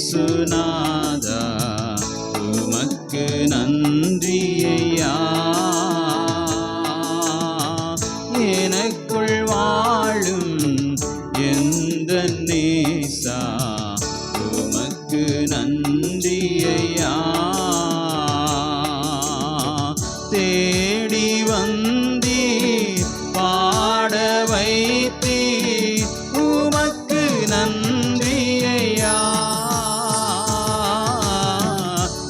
இயேசுநாதா உமக்கு நன்றி ஐயா. எனக்குள் வாழும் எந்த நேசா உமக்கு நன்றி ஐயா. தேடி வந்தீர் பாட வைத்தீர் உமக்கு நன்றி ஐயா.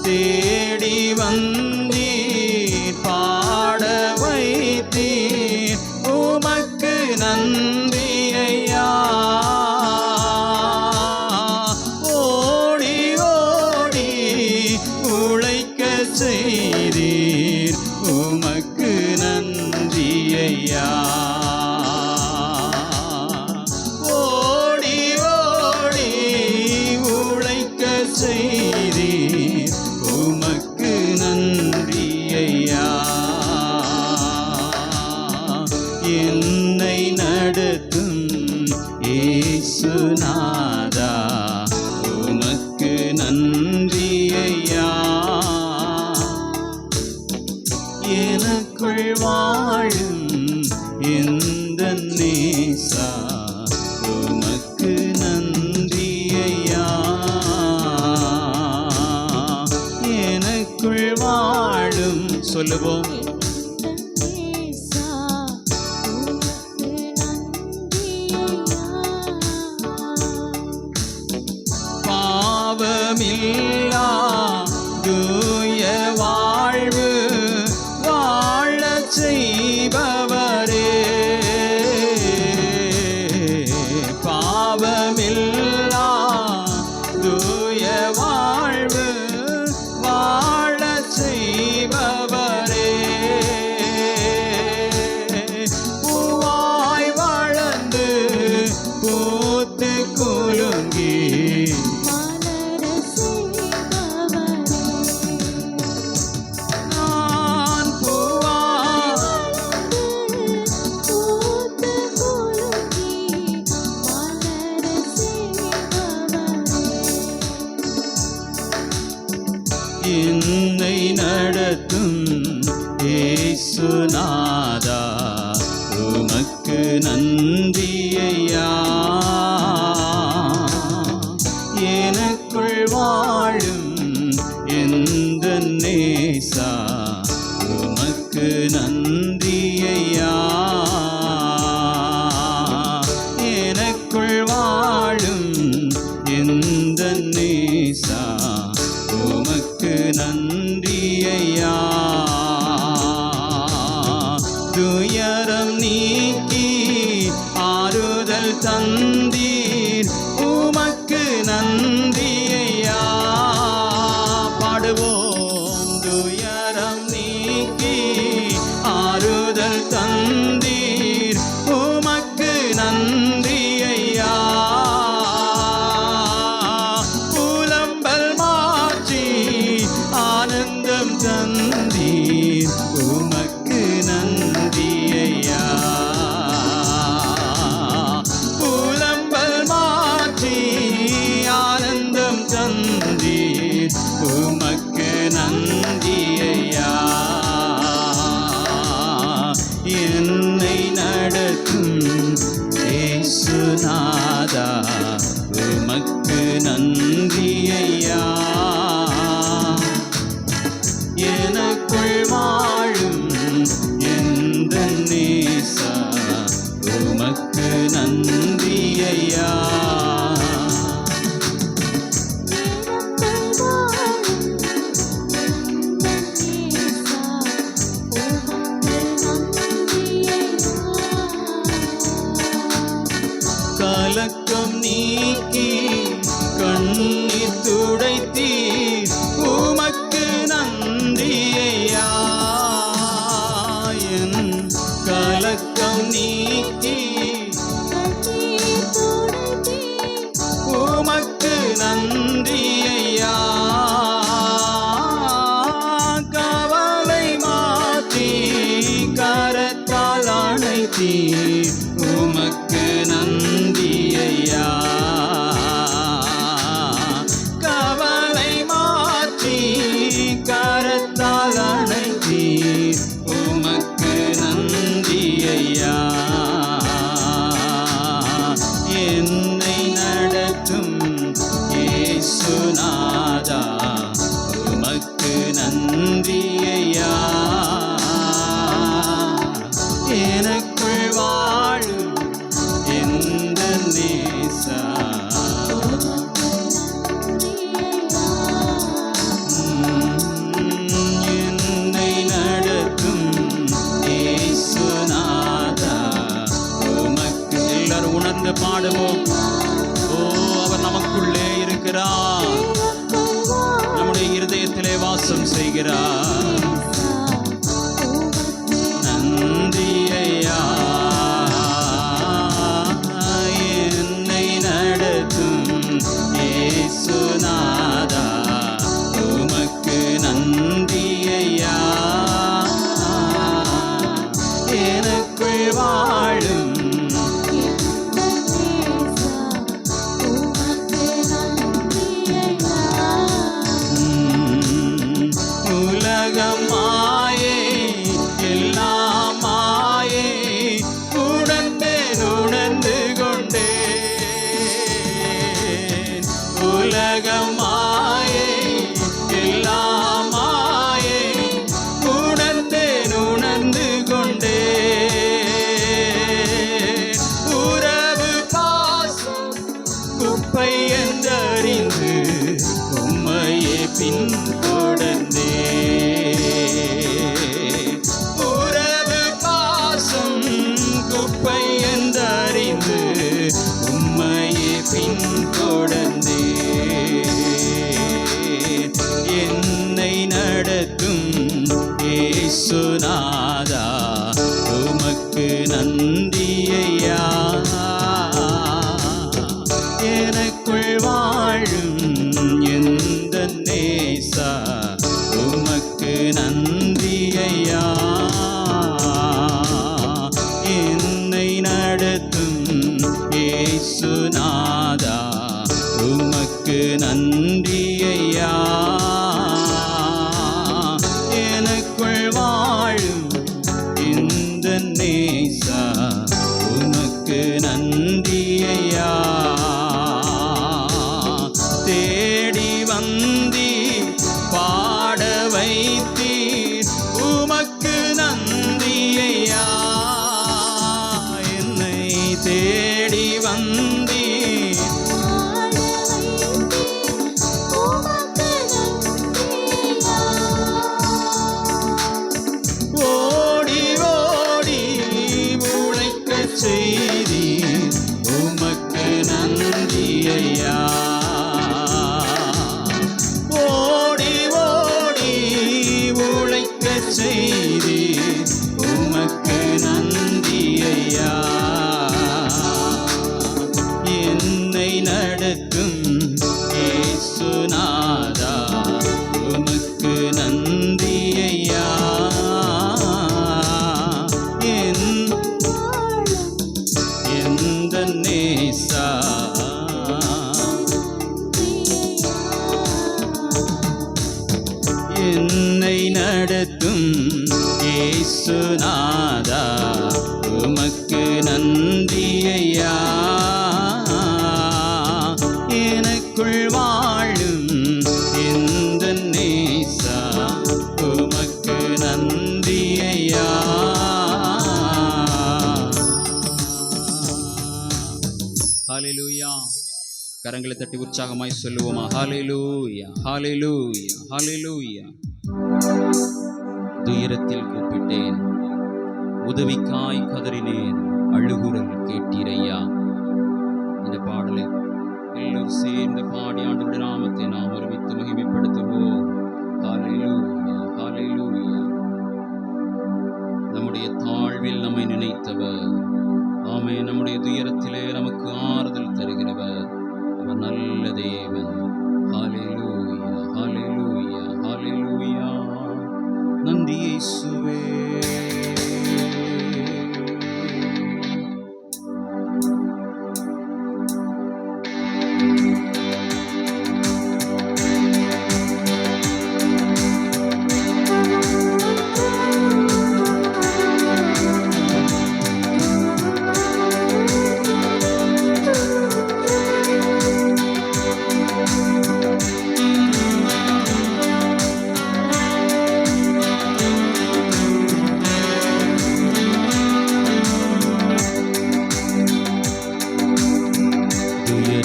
தேடி வந்தீர் பாட வைத்தீர் உமக்கு நன்றி ஐயா. ஓடி ஓடி உழைக்க செய்தீர் உமக்கு நன்றி ஐயா. ஓடி ஓடி உழைக்க செய்தீர் உமக்கு நன்றி ஐயா. என்னை நடத்தும் இயேசுநாதா உமக்கு நன்றி ஐயா. எனக்குள் வாழும் எந்த நேசா உமக்கு நன்றி ஐயா. எனக்குள் வாழும் சொல்லுவோம் பாவமில்லா தூய வாழ்வு வாழச் செய்பவரே. பாவமில்லா தூய வாழ்வு வாழச் செய்பவரே. பூவாய் வளர்ந்து பூத்து குலுங்கி என்னை நடத்தும் இயேசுநாதா உமக்கு நன்றி ஐயா. எனக்குள் வாழும் எந்த நேசா உமக்கு நன்றி ஐயா. எனக்குள் வாழும் எந்த நேசா உமக்கு நன்றி ஐயா. துயரம் நீக்கி ஆறுதல் தந்தீர் உமக்கு நன்றி ஐயா. பாடுவோம் துயரம் நீக்கி ஆறுதல் தந்தீர் உமக்கு நன்றி ஐயா. ஆனந்தம் தந்தீர் உமக்கு நன்றி ஐயா. புலம்பல் மாற்றி ஆனந்தம் தந்தீர் உமக்கு நன்றி ஐயா. என்னை நடத்தும் இயேசுநாதா உமக்கு நன்றி ஐயா. எனக்குள் வாழும் எந்த நேசா உமக்கு நன்றி ஐயா. கலக்கம் நீக்கி கண்ணீர் துடைத்தீர் உமக்கு நன்றி ஐயா. என் கலக்கம் நீக்கி உமக்கு நன்றி ஐயா. கவலை மாற்றி கரத்தால் அணைத்தீர் உமக்கு நன்றி ஐயா. நாதா உமக்கு நன்றி ஐயா. எனக்குள் வாழும் எந்த நேசா என்னை நடத்தும் இயேசுநாதா உமக்கு. எல்லாரும் உணர்ந்து பாடுவோம். ஓ, அவர் நமக்குள்ளே இருக்கிறார், நம்முடைய இருதயத்திலே வாசம் செய்கிறார். நன்றி ஐயா. என்னை நடத்தும் இயேசுநாதா உமக்கு நன்றி ஐயா. எனக்குள் வாழும் உலகமாயே எல்லாம் மாயே உணர்ந்தேன், உணர்ந்து கொண்டேன். உலகமாயே எல்லாம் மாயே உணர்ந்தேன், உணர்ந்து கொண்டேன். உறவு பாசம் குப்பை என்றறிந்து உம்மையே பின்தொடர்ந்தே. உறவு பாசம் குப்பை என்றறிந்து உம்மையே பின்தொடர்ந்தே. என்னை நடத்தும் இயேசுநாதா உமக்கு நன்றி ஐயா. எனக்குள் வாழும் எந்த நேசா உமக்கு நன்றி ஐயா. என்னை நடத்தும் இயேசுநாதா உமக்கு நன்றி ஐயா. எனக்குள் வாழும் இந்த நேசா உமக்கு நன்றி ஐயா. தேடி வந்தீர், பாட வைத்தீர், உமக்கு நன்றி ஐயா. என்னை தேடி வந்தீர், ஓடி ஓடி உழைக்கச் செய்தீர், உமக்கு நன்றி ஐயா. ஓடி ஓடி உழைக்கச் செய்தீர், உமக்கு நன்றி ஐயா. என்னை நடத்தும் இயேசுநாதா உமக்கு நன்றி ஐயா. எந்த நேசா என்னை நடத்தும் இயேசுநாதா உமக்கு நன்றி ஐயா. எனக்குள் வாழும் எந்த நேசா உமக்கு நன்றி ஐயா. ஹல்லேலூயா. கரங்களை தட்டி உற்சாகமாய் சொல்லுவோமா? ஹல்லேலூயா, ஹல்லேலூயா, ஹல்லேலூயா. துயரத்தில் கூப்பிட்டேன், உதவிக்காய் கதறினேன், அழுகுரல் கேட்டீரையா. இந்த பாடலை எல்லோரும் சேர்ந்து பாடி ஆண்டவருடைய நாமத்தை நாம் ஒருமித்து மகிமைப்படுத்துவோம். ஹல்லேலூயா, ஹல்லேலூயா. நம்முடைய தாழ்வில் நம்மை நினைத்தவர், ஆமே, நம்முடைய துயரத்திலே நமக்கு ஆறுதல் தருகிறவர், அவர் நல்ல தேவன். ஹல்லேலூயா, ஹல்லேலூயா, ஹல்லேலூயா. நன்றி இயேசுவே.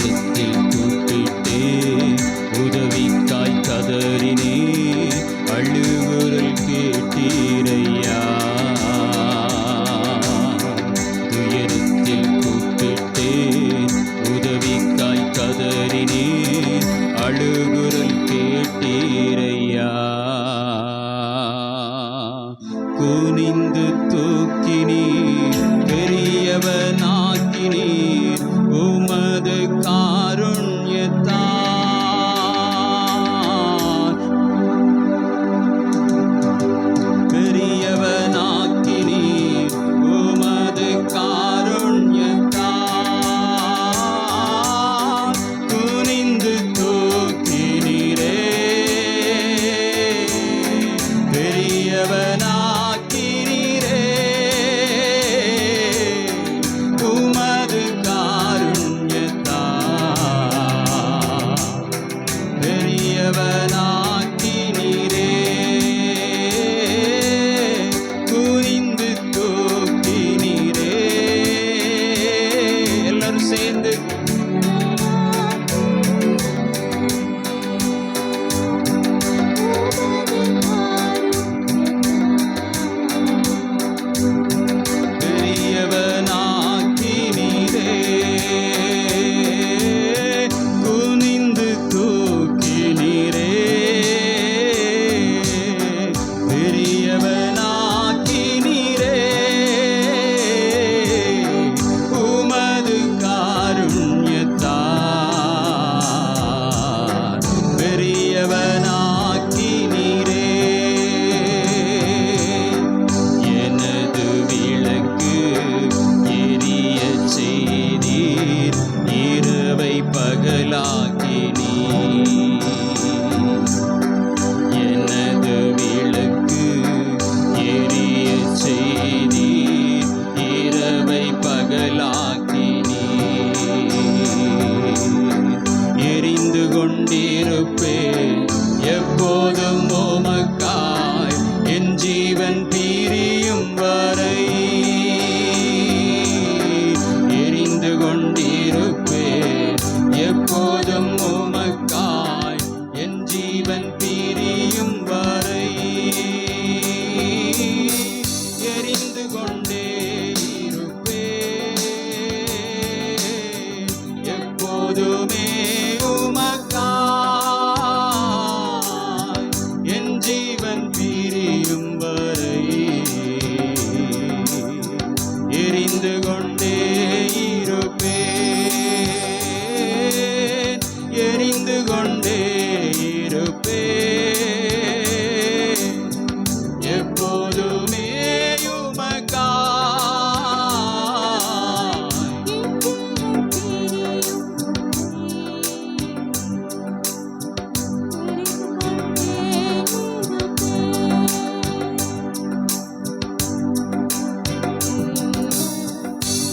துயரத்தில் கூப்பிட்டே உதவிக்காய் கதறினே அழுகுரல் கேட்டீரையா. துயரத்தில் கூப்பிட்டே உதவிக்காய் கதறினே அழுகுரல் கேட்டீரையா. குனிந்து தூக்கினீர் பெரியவனாக்கினீர் உமது காருண்யத்தால். பெரியவனாக்கினீர் உமது காருண்யத்தால். குனிந்து தூக்கினீரே பெரியவனா எப்போதும் உமக்காய் என் ஜீவன் பிரியும் வரை எரிந்து கொண்டிருப்பேன். எப்போதும் உமக்காய் என் ஜீவன் பிரியும் வரை எரிந்து கொண்டே இருப்பேன். எப்போதுமே எரிந்து கொண்டே இருப்பேன். எரிந்து கொண்டே இருப்பேன். எப்போதுமே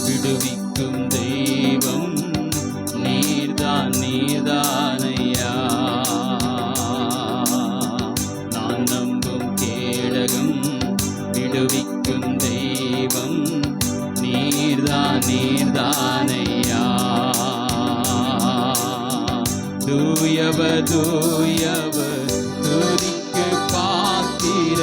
விடுவிக்கும் தெய்வம் நீர்தான் நீர்தானையா. நான் நம்பும் கேடகம் விடுவிக்கும் தெய்வம் நீர்தான் நீர்தானையா. தூயவர் தூயவர் துதிக்கு பாத்திர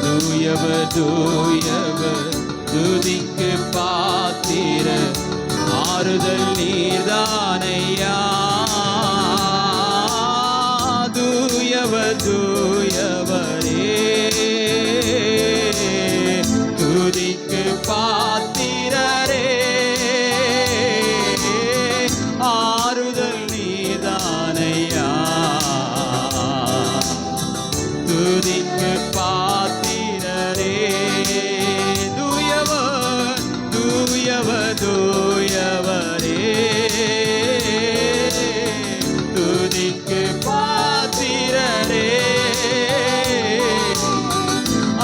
தூயவர் தூயவர் துதிக்கு பாத்திர ஆறுதல் நீர்தானையா. தூயவர் தூயவரே துதிக்கு பாத்திரரே ஆறுதல் நீர்தானையா. துதிக்கு பாத்திரரே தூயவர் தூயவர் தூயவரே துதிக்கு பாத்திரரே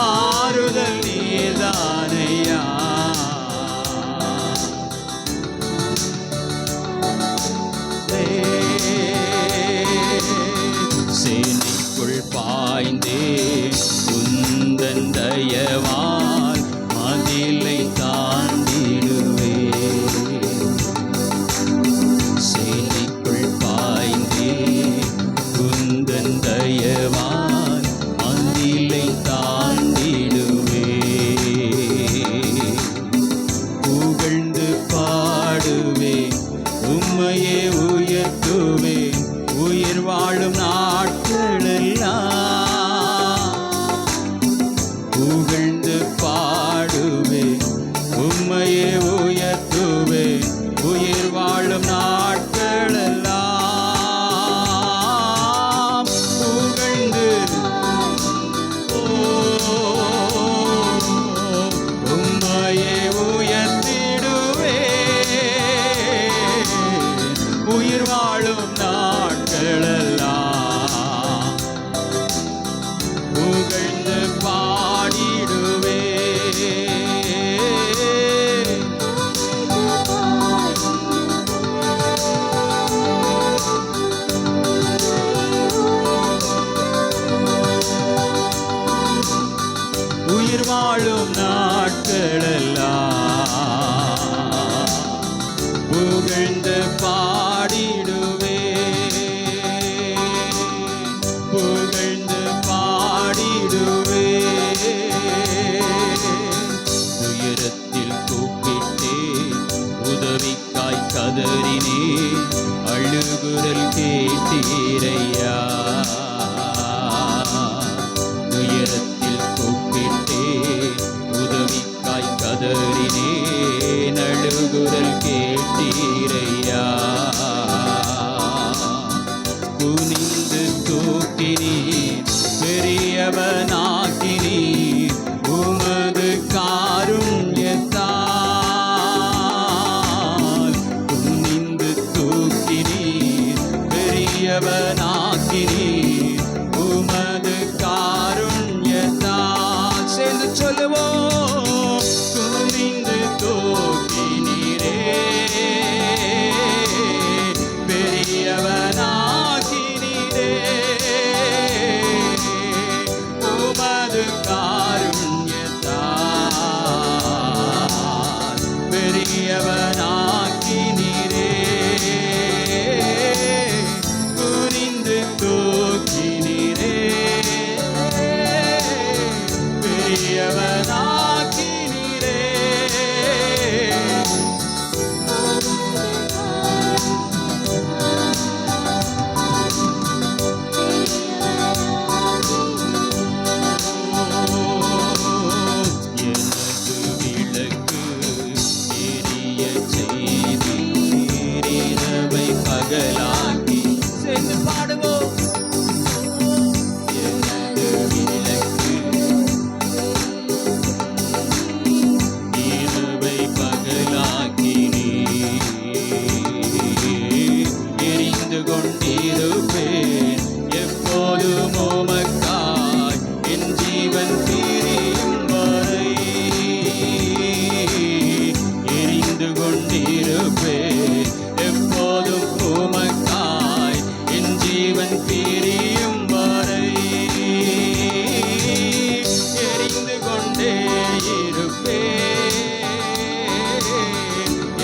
ஆறுதல் நீர்தானையா. சேனைக்குள் பாய்ந்தே உந்தன் தயவால் உம்மையே உயர்த்துவே உயிர் வாழும் நாட்களெல்லாம் புகழ்ந்து உம்மையே உயர்த்திடுவே உயிர் வாழும் நாட்களெல்லாம் புகழ்ந்து பாடிடுவே உயிர் வாழும் நாட்களெல்லாம் புகழ்ந்து பாடிடுவே புகழ்ந்து பாடிடுவே துயரத்தில் கூப்பிட்டே உதவிக்காய் கதறினே அழுகுரல் கேட்டீரையா துயரத்தில் கூப்பிட்டே உதவிக்காய் கதறினே அழுகுரல் கேட்டீரையா குனிந்து தூக்கினீர் பெரியவனாக்கினீர் உமது காருண்யத்தால் குனிந்து தூக்கினீர் பெரியவனாக்கினீர் உமது காருண்யத்தால் சேர்ந்து சொல்லுவோம் குனிந்து தூக்கினீரே பெரியவனாக்கினீரே உமது காருண்யத்தால் பெரியவனாக்கினீரே குனிந்து தூக்கினீரே பெரியவனாக்கினீரே எனது விளக்கு எரிய செய்தீர் இரவை பகலாக்கி சேர்ந்து பாடுவோம் எனது விளக்கு இரவை பகலாக்கினீர் எரிந்து கொண்டிருப்பேன் எப்போதும் உமக்காய் என் ஜீவன் பிரியும் வரை எரிந்து கொண்டிருப்பேன் எப்போதும் உமக்காய் என் ஜீவன் பிரியும் வரை எரிந்து கொண்டே இருப்பேன்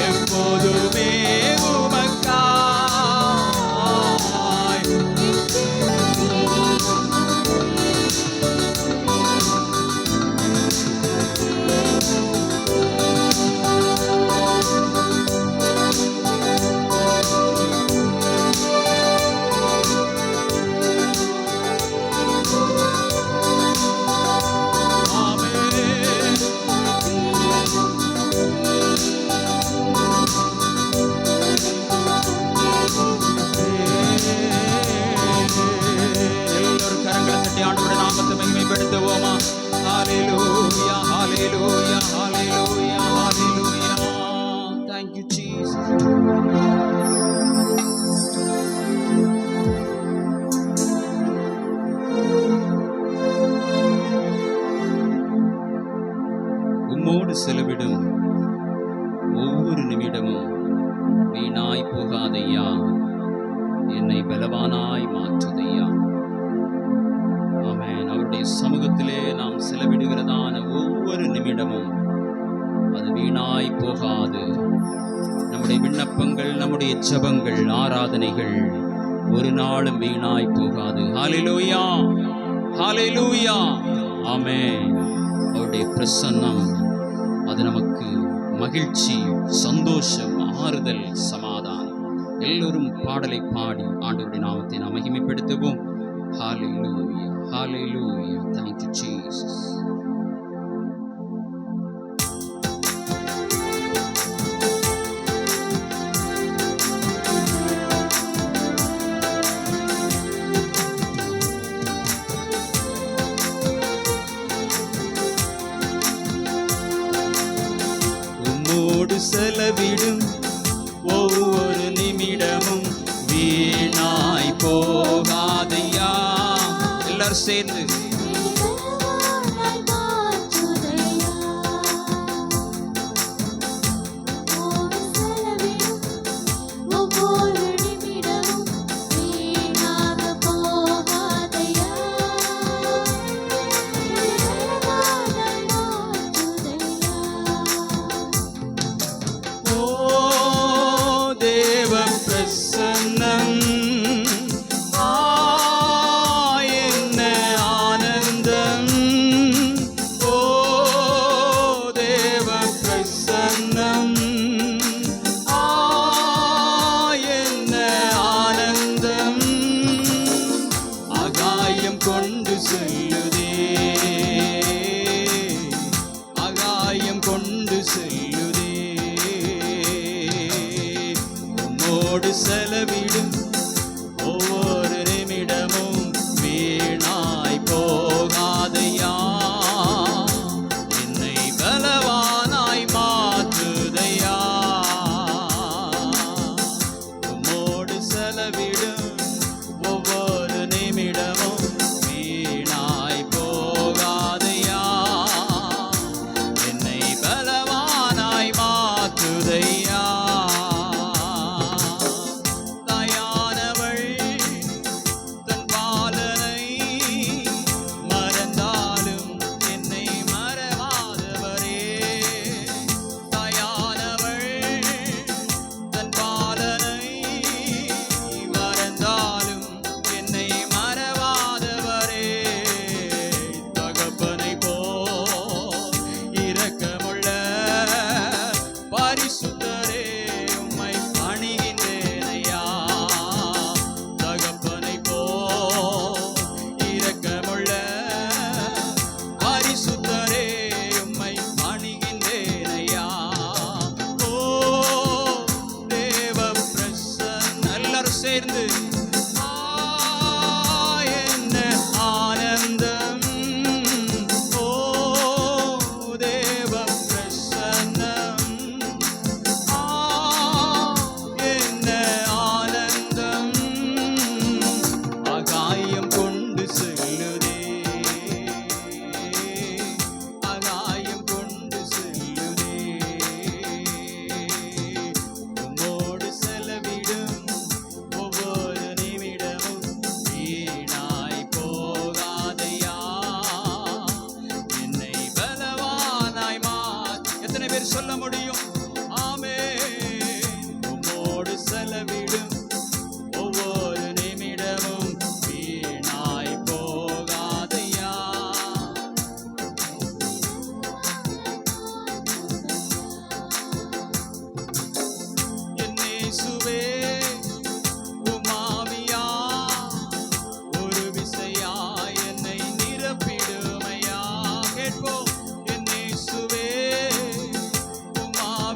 எப்போதுமே உமக்காய் எல்லோரும் கரங்களை தட்டி ஆண்டவருடைய நாமத்தை மகிமைப்படுத்துவோமா ஹalleluya hallelujah hallelujah hallelujah thank you Jesus உம்மோடு செலவிடும் ஒவ்வொரு நிமிடமும் வீணாய் போகாதையா என்னை பலவானாய் மாற்றுதையா ஆமென் அவருடைய சமூகத்திலே நாம் செலவிடுகிறதான ஒவ்வொரு நிமிடமும் அது வீணாய் போகாது நம்முடைய விண்ணப்பங்கள் நம்முடைய ஜெபங்கள் ஆராதனைகள் ஒரு நாளும் வீணாய் போகாது ஹalleluya ஹalleluya ஆமென் அவருடைய பிரசன்னம் அது நமக்கு மகிழ்ச்சி சந்தோஷம் ஆறுதல் சமாதானம் எல்லோரும் பாடலை பாடி ஆண்டவருடைய நாமத்தை நாம் மகிமைப்படுத்துவோம் ஹalleluya hallelujah thank you Jesus உம்மோடு செலவிடும் ஒவ்வொரு நிமிடமும் வீணாய் போகாதையா. எல்லாரும் சேர்ந்து கொண்டு செல்லுதே, ஆகாயம் கொண்டு செல்லுதே. உம்மோடு செலவிடும் ஒவ்வொரு நிமிடமும் வீணாய் போகாதையா. என்னை பலவானாய் மாற்றுதையா. உம்மோடு செலவிடும் ஒவ்வொரு நிமிடமும் வீணாய் போகாதையா. என்னை பலவானாய் மாற்றுதையா. தாயானவள் தன் பாலனை மறந்தாலும் என்னை மறவாதவரே. தாயானவள் தன் பாலனை மறந்தாலும் என்னை மறவாதவரே. தகப்பனை போல் இரக்கமுள்ள பரிசுத்தரே, உம்மை பணிகின்றேனையா. தகப்பனை போல் இரக்கமுள்ள பரிசுத்தரே, உம்மை பணிகின்றேனையா. ஓ தேவ பிரசன்னம். எல்லாரும் சேர்ந்து என்ன ஆனந்தம். ஓ தேவ பிரசன்னம். என்ன ஆனந்தம். ஆகாயம் கொண்டு செல்லுதே, ஆகாயம் கொண்டு செல்லுதே. உம்மோடு செலவிடும் ஒவ்வொரு நிமிடமும் வீணாய் போகாதையா. என்னை பலவானாய் எத்தனை பேர் சொல்ல முடியும்? ஆமென். உம்மோடு செலவிடும் ஒவ்வொரு நிமிடமும் வீணாய் போகாதையா. என் இயேசுவே, உமாவியா ஒரு விசையா என்னை நிரப்பிடுமையா. கேட்போம். என் இயேசுவே, உமாவியா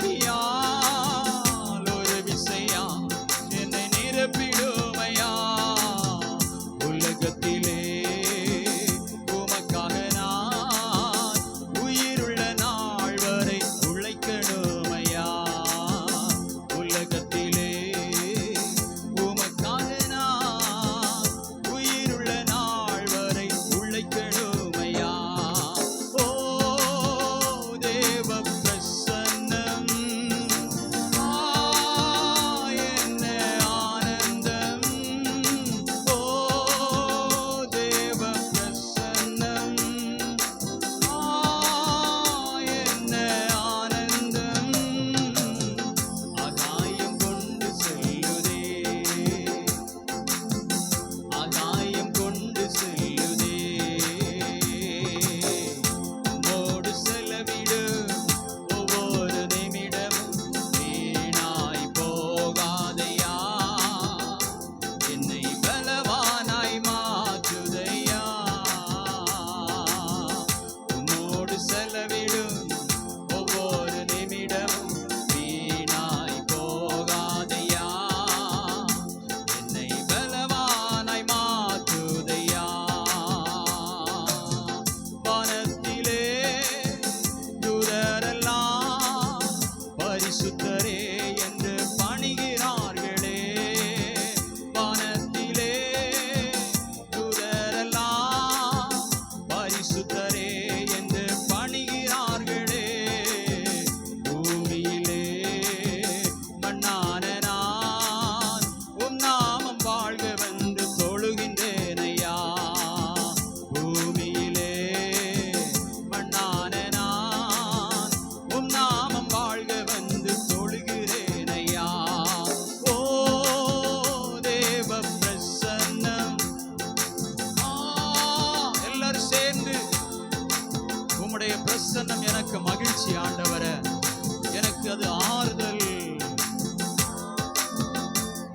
எனக்கு அது ஆறுதல்,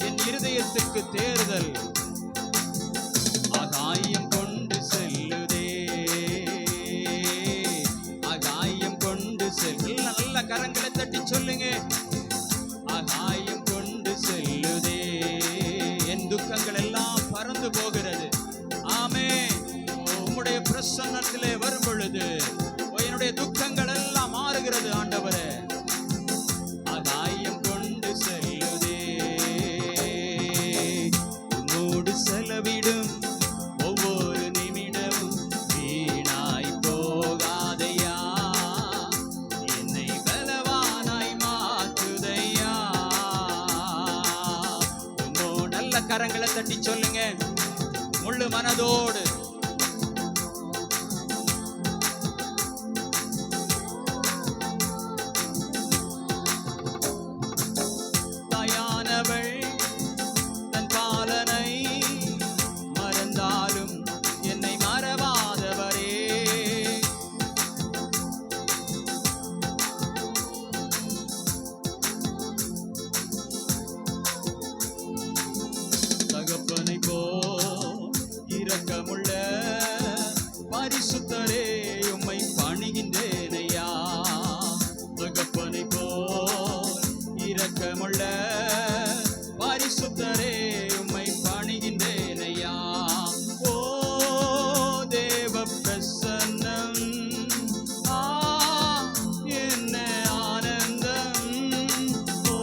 என் இருதயத்துக்கு தேறுதல். ஆகாயம் கொண்டு செல்லுதே, ஆகாயம் கொண்டு செல்ல. நல்ல கரங்களை தட்டி சொல்லுங்க, ஆகாயம் கொண்டு செல்லுதே. என் துக்கங்கள் எல்லாம் பறந்து போகிறது. ஆமென். உம்முடைய பிரசன்னத்திலே வரும் பொழுது என்னுடைய துக்கங்கள் எல்லாம் மாறுகிறது ஆண்டவரே. ஆகாயம் கொண்டு செல்லுதே, உம்மோடு செலவிடும் ஒவ்வொரு நிமிடமும் வீணாய் போகாதையா, என்னை பலவானாய் மாற்றுதையா. உம்மோடு நல்ல கரங்களை தட்டி சொல்லுங்க முழு மனதோடு. தகப்பனை போல் இரக்கமுள்ள பரிசுத்தரே உம்மை பணிகின்றேனையா. தகப்பனை போல் இரக்கமுள்ள பரிசுத்தரே உம்மை பணிகின்றேனையா. ஓ தேவ பிரசன்னம், என்ன ஆனந்தம். ஓ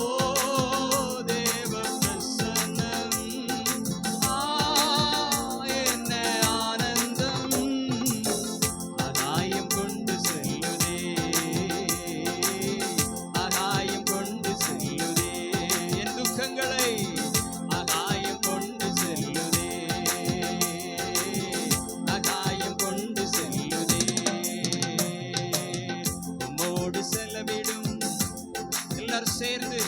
தேவ பிரசன்னம், என்ன ஆனந்தம். ஆகாயம் கொண்டு செல்லுதே, ஆகாயம் கொண்டு செல்லுதே. என் துக்கங்களை ஆகாயம் கொண்டு செல்லுதே, ஆகாயம் கொண்டு செல்லுதே. உம்மோடு செலவிடும். எல்லாரும் சேர்ந்து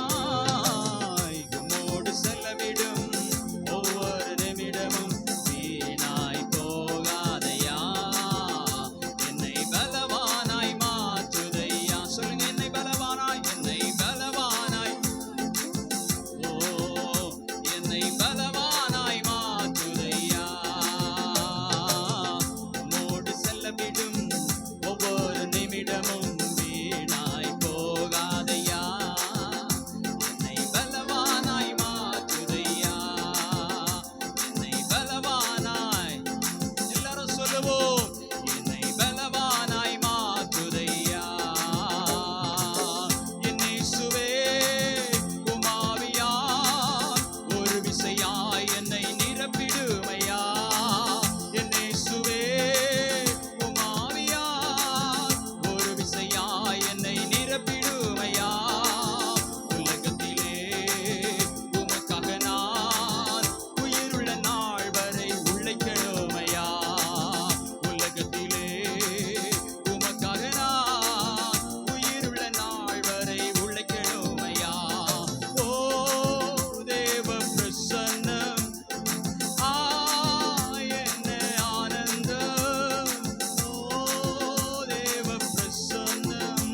சந்தோஷமாய் உம்மோடு செலவிடும் ஒவ்வொரு நிமிடமும் வீணாய் போகாதையா, என்னை பலவானாய் மாற்றுதையா. சொல்லுங்க, என்னை பலவானாய், என்னை பலவானாய். ஓ என்னை பலவானாய் மாற்றுதையா. உம்மோடு செலவிடும் ஒவ்வொரு நிமிடமும் வீணாய் போகாதையா, என்னை பலவானாய் மாற்றுதையா, என்னை பலவானாய். எல்லாரும் சொல்லுவோம், என்னை பலவானாய் மாற்றுதையா. என் இயேசுவே உம் ஆவியால் ஒரு விசையாய் என்னை நிரப்பிடுமையா. என் இயேசுவே உம் ஆவியால் ஒரு விசையாய் என்னை நிரப்பிடுமையா. உலகத்திலே உமக்காக நான் உயிருள்ள நாள் வரை உழைக்கணுமையா. உலகத்திலே உமக்காக நான் உயிருள்ள நாள் வரை உழைக்கணுமையா. ஓ தேவ பிரசன்னம், என்ன ஆனந்தம். ஓ தேவ பிரசன்னம்,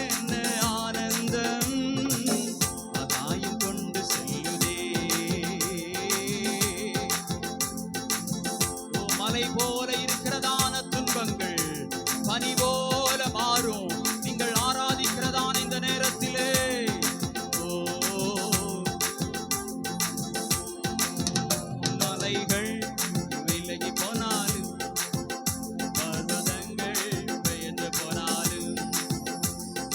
என்ன ஆனந்தம். ஆகாயம் கொண்டு செல்லுதே. ஓ மலை போல இருக்கிறதான துன்பங்கள் பனி போல மாறும் நீங்கள் ஆராதிக்கிறதான இந்த நேரத்திலே. ஓ மலைகள் விலகி போனாலும், பர்வதங்கள் பெயர்ந்து போனாலும்,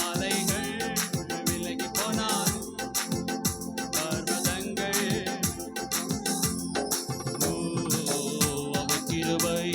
மலைகள் விலகி போனாலும், பர்வதங்கள் அவர் கிருபை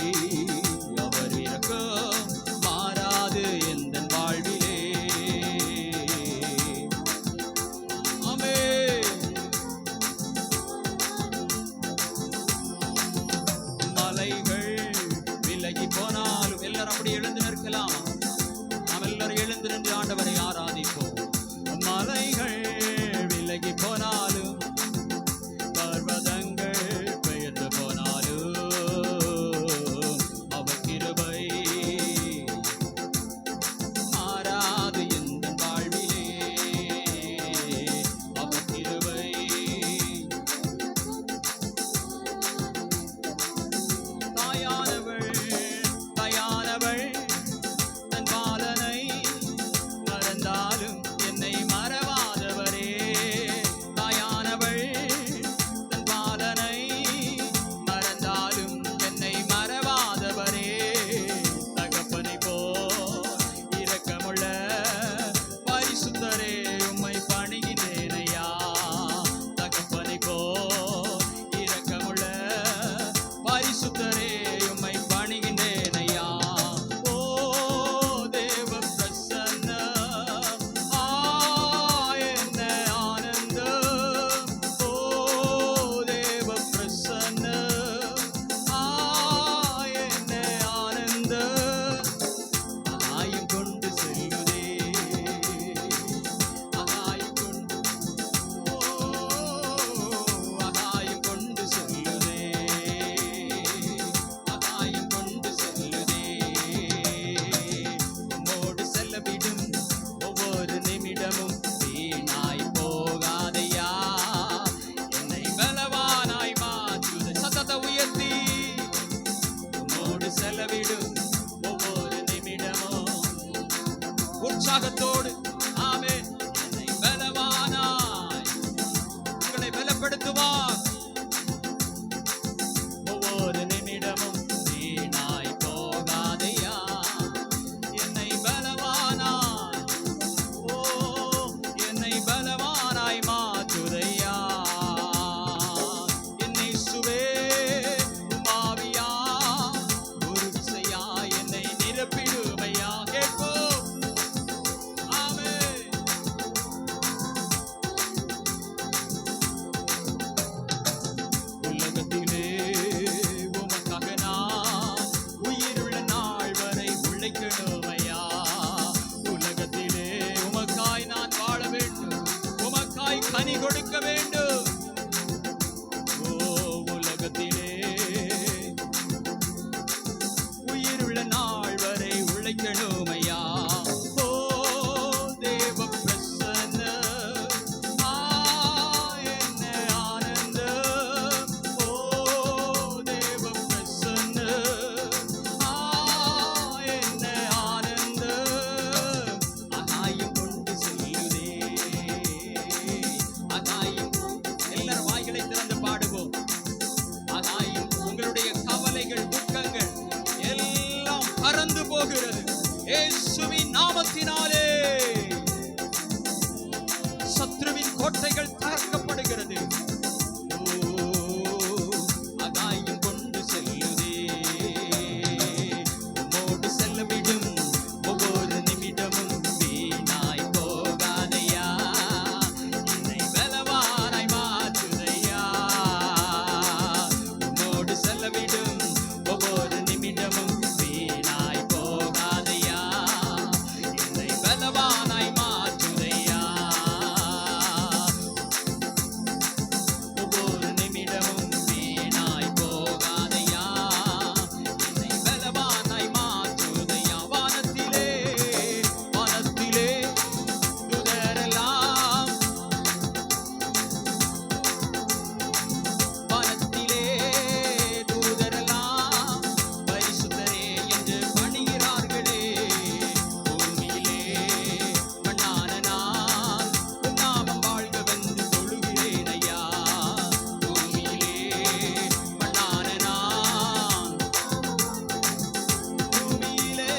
போகிறது. இயேசுவின் நாமத்தினாலே சத்ருவின் கோட்டைகள் தகர்க்கப்படுகிறது. ஆகாயம் கொண்டு செல்லுதே, உம்மோடு செல்லவிடும் ஒவ்வொரு நிமிடமும் வீணாய் போகாதையா, என்னை பலவானாய் மாற்றுதையா. உம்மோடு செல்லவிடும் ஒவ்வொரு நிமிடமும் வீணாய் போகாதையா, என்னை பலவானாய் மாற்றுதையா. ஒவ்வொரு நிமிடமும் வீணாய் போகாதையா, என்னை பலவானாய் மாற்றுதையா. வானத்திலே வானத்திலே தூதரெல்லாம், வானத்திலே தூதரெல்லாம் பரிசுத்தரே என்று பணிகிறார்களே. பூமியிலே மண்ணான நான் உம் நாமம் வாழ்கவென்று தொழுகிறேன் ஐயா. பூமியிலே மண்ணான நான், பூமியிலே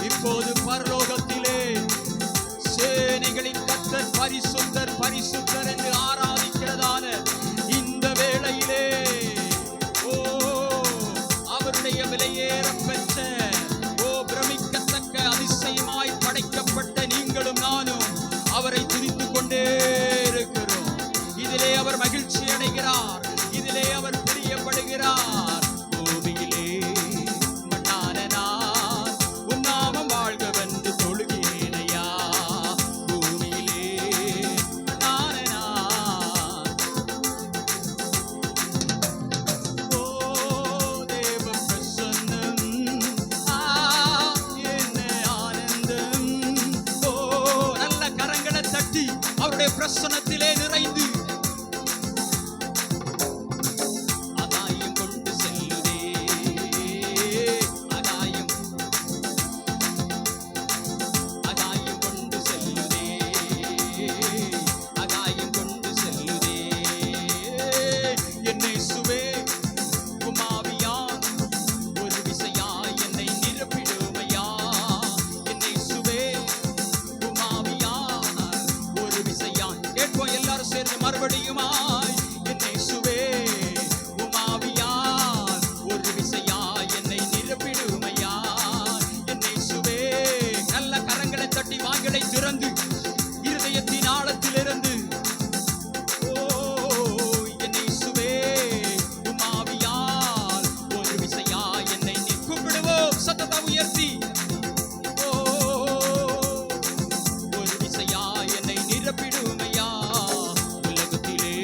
இப்போது பரலோகத்திலே சேனைகளின் கர்த்தர் பரிசுத்தர் பரிசுத்தர் என்று ஆராதிக்கிறதான இந்த வேளையிலே, ஓ அவருடைய விலையேறப் பெற்ற, ஓ பிரமிக்கத்தக்க அதிசயமாய் படைக்கப்பட்ட நீங்களும் நானும் அவரை துதித்துக் கொண்டே இருக்கிறோம். இதிலே அவர் மகிழ்ச்சி அடைகிறார், இதிலே அவர் பிரியப்படுகிறார். பூமியிலே மண்ணான நான் உம் நாமம் வாழ்கவென்று தொழுகிறேன் ஐயா. பூமியிலே மண்ணான நான், ஓ தேவ பிரசன்னம், என்ன ஆனந்தம். ஓ நல்ல கரங்களை தட்டி அவருடைய பிரசன்னத்திலே நிறைந்து ஆகாயம் கொண்டு செல்லுதே, ஆகாயம் ஆகாயம் கொண்டு செல்லுதே, ஆகாயம் கொண்டு செல்லுதே. என்னை சுவே உமாவியான் ஒரு விசையாய் என்னை நிரப்பிடுமையா. என்னை சுவே உமாவியான் ஒரு விசையாய், கேட்போம் எல்லாரும் சேர்ந்து மறுபடியுமாய். என்னை சுவே உமாவியான் ஒரு விசையாய் என்னை நிரப்பிடுமையா. என்னை சுவே நல்ல கரங்களை தட்டி வாய்களை திறந்து இருதயத்தின் ஆழத்திலிருந்து, ஓ என்னை சுவே உமாவியால் ஒரு விசையாய் என்னை கூப்பிடுவோம் சத்தத்தை உயர்த்தி. ஓ ஒரு விசையாய் என்னை நிரப்பிடுமையா. உலகத்திலே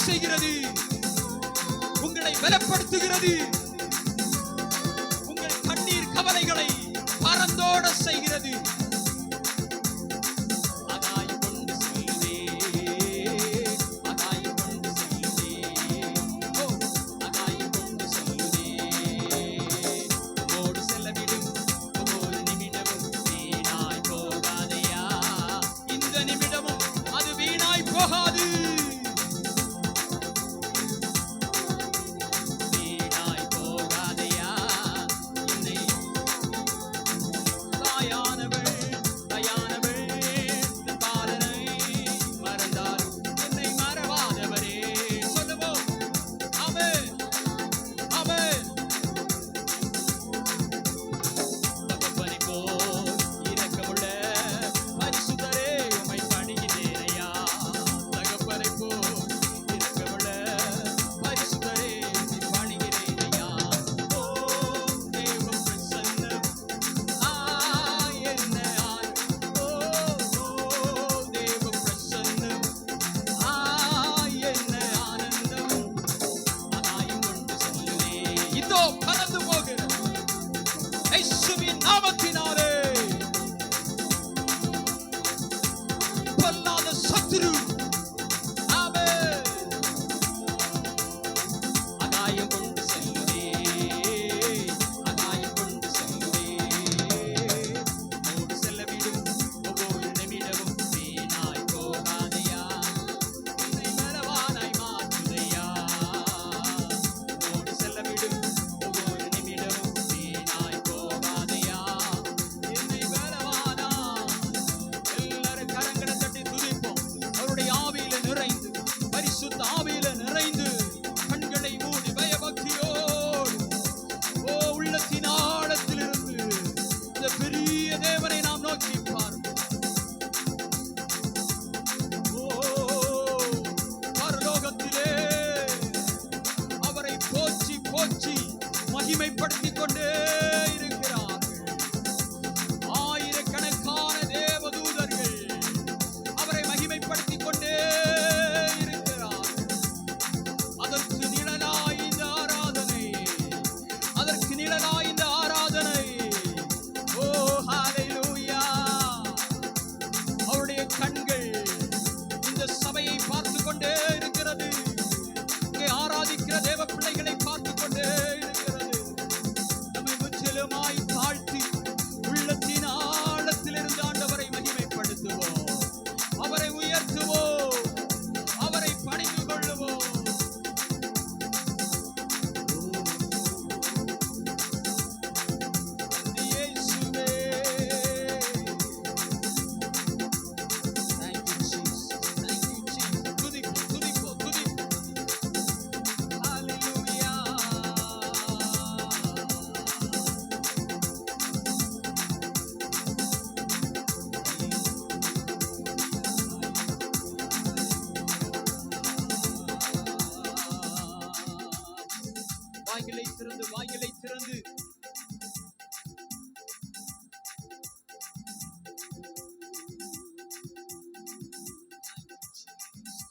செய்கிறது, உங்களை பலப்படுத்துகிறது, உங்கள் கண்ணீர் கவலைகளை பறந்தோட செய்கிறது. அதாய் கொண்டு செல்வே, அதாய் கொண்டு செல்வே, ஓ அதாய் கொண்டு செல்வே. ஓடு செல்லவிடும் ஒவ்வொரு நிமிடமும் வீணாய் போகாதையா, இந்த நிமிடமும் அது வீணாய் போகாது.